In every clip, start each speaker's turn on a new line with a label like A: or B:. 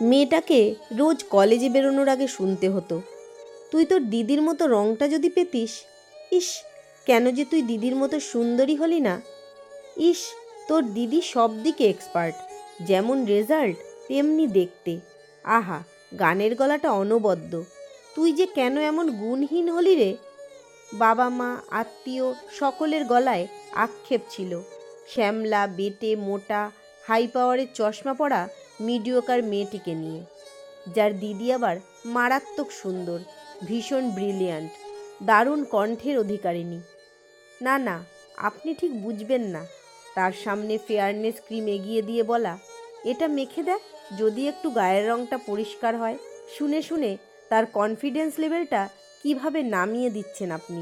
A: মেয়েটাকে রোজ কলেজে বেরোনোর আগে শুনতে হতো, তুই তোর দিদির মতো রঙটা যদি পেতিস। ইস, কেন যে তুই দিদির মতো সুন্দরী হলি না। ইস, তোর দিদি সব দিকে এক্সপার্ট, যেমন রেজাল্ট তেমনি দেখতে। আহা, গানের গলাটা অনবদ্য। তুই যে কেন এমন গুণহীন হলি রে। বাবা মা আত্মীয় সকলের গলায় আক্ষেপ ছিল শ্যামলা বেটে মোটা হাই পাওয়ারের চশমা পরা মিডিওকার মেয়েটিকে নিয়ে, যার দিদি আবার মারাত্মক সুন্দর, ভীষণ ব্রিলিয়ান্ট, দারুণ কণ্ঠের অধিকারিণী। না না, আপনি ঠিক বুঝবেন না। তার সামনে ফেয়ারনেস ক্রিম এগিয়ে দিয়ে বলা, এটা মেখে দেখ, যদি একটু গায়ের রঙটা পরিষ্কার হয়। শুনে শুনে তার কনফিডেন্স লেভেলটা কিভাবে নামিয়ে দিচ্ছেন আপনি।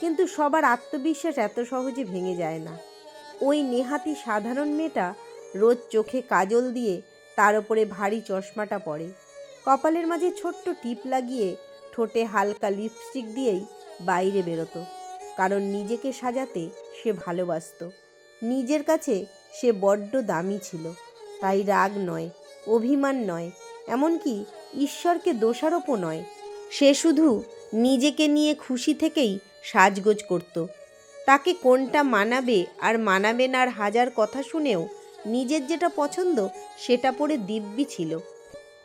A: কিন্তু সবার আত্মবিশ্বাস এত সহজে ভেঙে যায় না। ওই নেহাতি সাধারণ মেয়েটা রোজ চোখে কাজল দিয়ে তার ওপরে ভারী চশমাটা পরে, কপালের মাঝে ছোট্ট টিপ লাগিয়ে ঠোঁটে হালকা লিপস্টিক দিয়েই বাইরে বেরোতো। কারণ নিজেকে সাজাতে সে ভালোবাসত। নিজের কাছে সে বড্ড দামি ছিল। তাই রাগ নয়, অভিমান নয়, এমনকি ঈশ্বরকে দোষারোপও নয়। সে শুধু নিজেকে নিয়ে খুশি থেকেই সাজগোজ করত। তাকে কোনটা মানাবে আর মানাবে না আর হাজার কথা শুনেও নিজের যেটা পছন্দ সেটা পরে দিব্যি ছিল।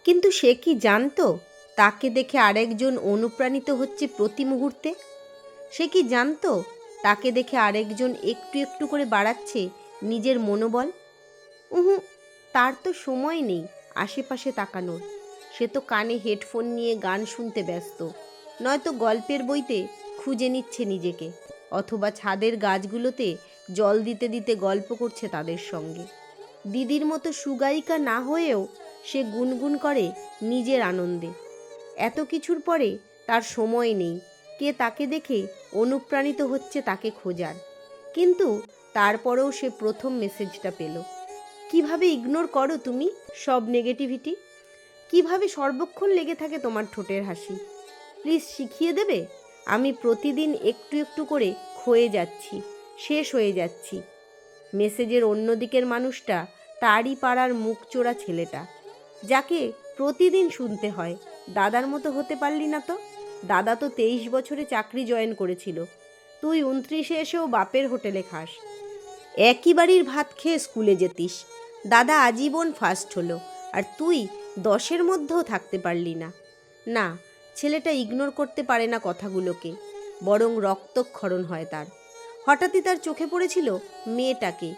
A: কিন্তু সে কি জানতো তাকে দেখে আরেকজন অনুপ্রাণিত হচ্ছে প্রতি মুহূর্তে? সে কি জানতো তাকে দেখে আরেকজন একটু একটু করে বাড়াচ্ছে নিজের মনোবল? তার তো সময় নেই আশেপাশে তাকানোর। সে তো কানে হেডফোন নিয়ে গান শুনতে ব্যস্ত, নয়তো গল্পের বইতে খুঁজে নিচ্ছে নিজেকে, অথবা ছাদের গাছগুলোতে জল দিতে দিতে গল্প করছে তাদের সঙ্গে। দিদির মতো সুগায়িকা না হয়েও সে গুনগুন করে নিজের আনন্দে। এত কিছুর পরে তার সময় নেই কে তাকে দেখে অনুপ্রাণিত হচ্ছে তাকে খোঁজার। কিন্তু তারপরেও সে প্রথম মেসেজটা পেল। কিভাবে ইগনোর করো তুমি সব নেগেটিভিটি? কিভাবে সর্বক্ষণ লেগে থাকে তোমার ঠোঁটের হাসি? প্লিজ শিখিয়ে দেবে? আমি প্রতিদিন একটু একটু করে ক্ষয়ে যাচ্ছি, শেষ হয়ে যাচ্ছি। মেসেজের অন্য দিকের মানুষটা তারই পাড়ার মুখচোরা ছেলেটা, যাকে প্রতিদিন শুনতে হয়, দাদার মতো হতে পারলি না তো? দাদা তো 23 বছরে চাকরি জয়েন করেছিল, তুই 29-এ এসেও বাপের হোটেলে খাস। একই বাড়ির ভাত খেয়ে স্কুলে যেতিস, দাদা আজীবন ফার্স্ট হলো, আর তুই 10-এর মধ্যেও থাকতে পারলি না। না, ছেলেটা ইগনোর করতে পারে না কথাগুলোকে, বরং রক্তক্ষরণ হয় তার। হঠাৎই তার চোখে পড়েছিল মেয়েটাকে,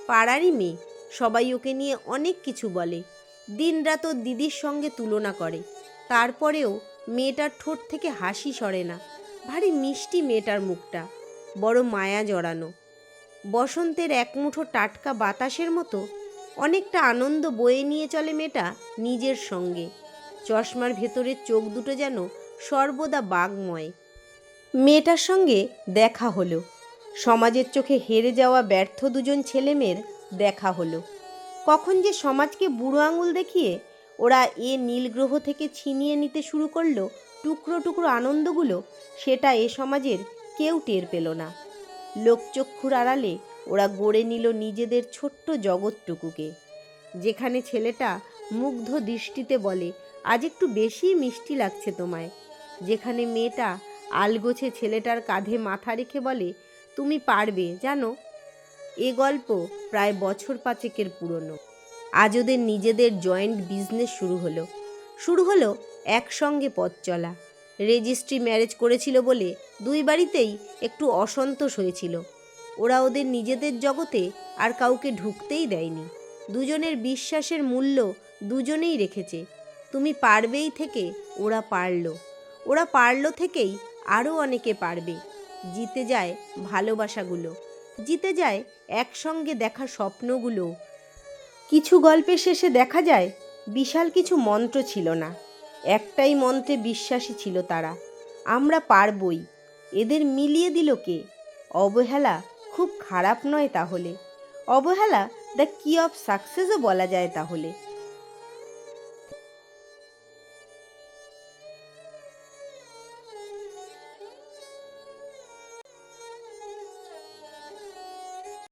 A: পাড়ারই মেয়ে। সবাই ওকে নিয়ে অনেক কিছু বলে, দিনরাত ওর দিদির সঙ্গে তুলনা করে। তারপরেও মেয়েটার ঠোঁট থেকে হাসি সরে না। ভারী মিষ্টি মেয়েটার মুখটা, বড় মায়া জড়ানো। বসন্তের এক মুঠো টাটকা বাতাসের মতো অনেকটা আনন্দ বয়ে নিয়ে চলে মেয়েটা নিজের সঙ্গে। চশমার ভেতরের চোখ দুটো যেন সর্বদা বাগময়। মেয়েটার সঙ্গে দেখা হলো, সমাজের চোখে হেরে যাওয়া ব্যর্থ দুজন ছেলেমেয়ের দেখা হলো। কখন যে সমাজকে বুড়ো আঙুল দেখিয়ে ওরা এ নীল গ্রহ থেকে ছিনিয়ে নিতে শুরু করলো টুকরো টুকরো আনন্দগুলো, সেটা এ সমাজের কেউ টের পেল না। লোকচক্ষুর আড়ালে ওরা গড়ে নিল নিজেদের ছোট্ট জগৎটুকুকে, যেখানে ছেলেটা মুগ্ধ দৃষ্টিতে বলে, আজ একটু বেশি মিষ্টি লাগছে তোমায়। যেখানে মেয়েটা আলগোছে ছেলেটার কাঁধে মাথা রেখে বলে, তুমি পারবে জানো। এ গল্প প্রায় বছর 5-এর পুরনো। আজ ওদের নিজেদের জয়েন্ট বিজনেস শুরু হলো একসঙ্গে পথ চলা। রেজিস্ট্রি ম্যারেজ করেছিল বলে দুই বাড়িতেই একটু অসন্তোষ হয়েছিল। ওরা ওদের নিজেদের জগতে আর কাউকে ঢুকতেই দেয়নি। দুজনের বিশ্বাসের মূল্য দুজনেই রেখেছে। তুমি পারবেই থেকে ওরা পারলো থেকেই আরও অনেকে পারবে। জিতে যায় ভালোবাসাগুলো, জিতে যায় একসঙ্গে দেখা স্বপ্নগুলো। কিছু গল্পের শেষে দেখা যায় বিশাল কিছু মন্ত্র ছিল না, একটাই মন্ত্রে বিশ্বাসী ছিল তারা, আমরা পারবই। এদের মিলিয়ে দিল কে? অবহেলা খুব খারাপ নয় তাহলে। অবহেলা দ্য কি অফ সাকসেসও বলা যায় তাহলে।